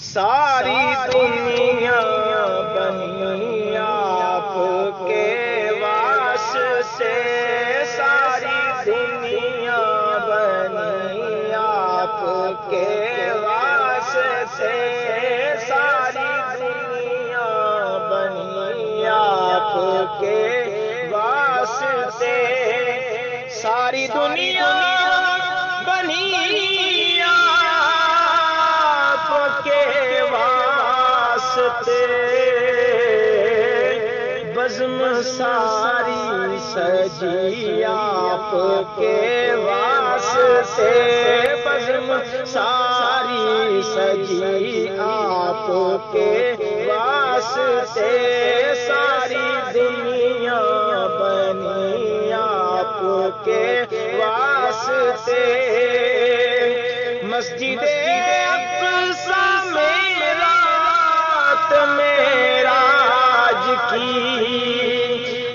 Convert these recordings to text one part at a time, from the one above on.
ساری دنیا بنی آپ کے واسطے، ساری دنیا بنی آپ کے واسطے، ساری دنیا بنی آپ کے واسطے، ساری دنیا بنی آپ کے واسطے، بزم ساری سجی آپ کے واسطے، بزم ساری سجی آپ کے واسطے، ساری دنیا بنی آپ کے واسطے، مسجد اقصی میں رات معراج کی،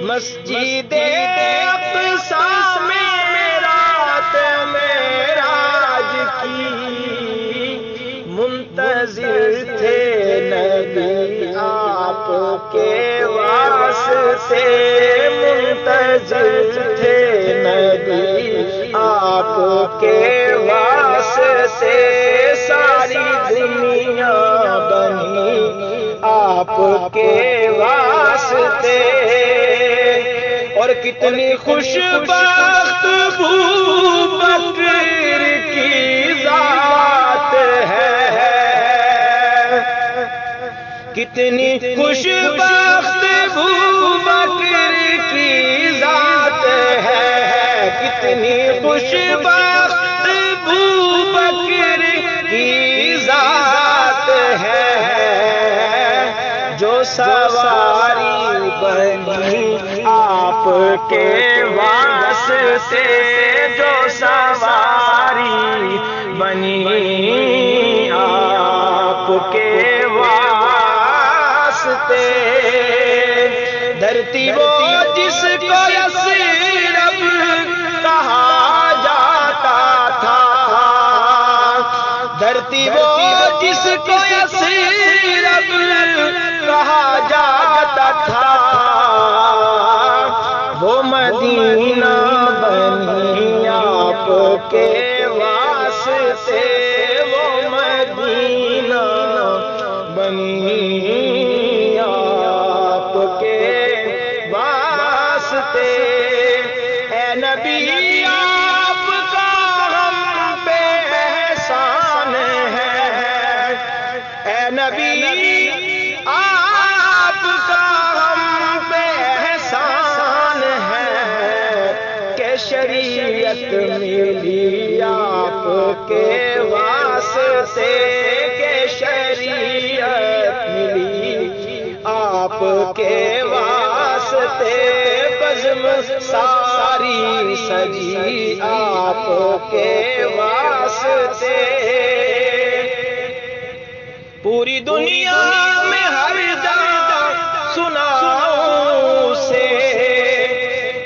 مسجد اقصی میں رات معراج کی، منتظر تھے نبی آپ کے واسطے، منتظر تھے نبی آپ کے واسطے، ساری دنیا بنی آپ کے واسطے، اور کتنی خوش بخت ابوبکر کی ذات ہے، کتنی خوش بخت ابوبکر کی ذات ہے، کتنی خوش بخت ابوبکر کی ذات ہے، جو سواری بنی آپ کے واسطے، جو سواری بنی آپ کے واسطے، دھرتی وہ جس کو یثرب کہا جاتا تھا، دھرتی وہ جس کو یثرب کہا جاتا تھا، وہ مدینہ بنی آپ کے واسطے، وہ مدینہ بنی آپ کے واسطے، اے نبی آپ کا ہم پہ احسان ہے، اے نبی آپ کا ہم پہ احسان ہے، کہ شریعت ملی آپ کے واسطے، کہ شریعت ملی آپ کے واسطے، بزم ساری سجی آپ کے واسطے، پوری دنیا میں ہر جگہ سناؤں سے،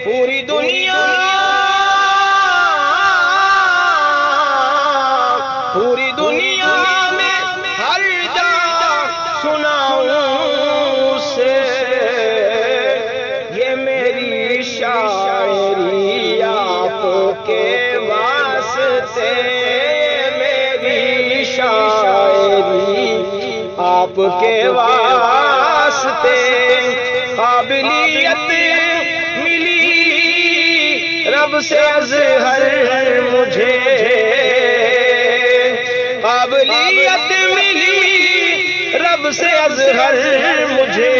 پوری دنیا میں ہر جگہ سناؤں سے، یہ میری شاعری آپ کے واسطے، میری شاعری آپ کے واسطے، قابلیت ملی رب سے اظہر مجھے، قابلیت ملی رب سے اظہر مجھے،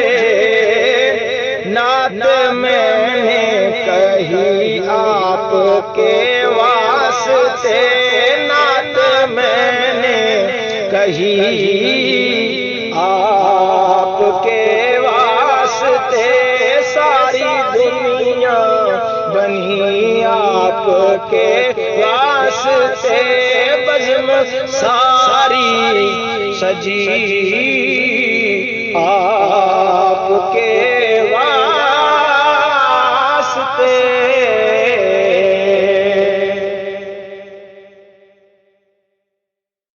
نعت میں نے کہی آپ کے واسطے، نعت میں نے کہی آپ کے واسطے، ساری دنیا بنی آپ کے واسطے، بزم ساری سجی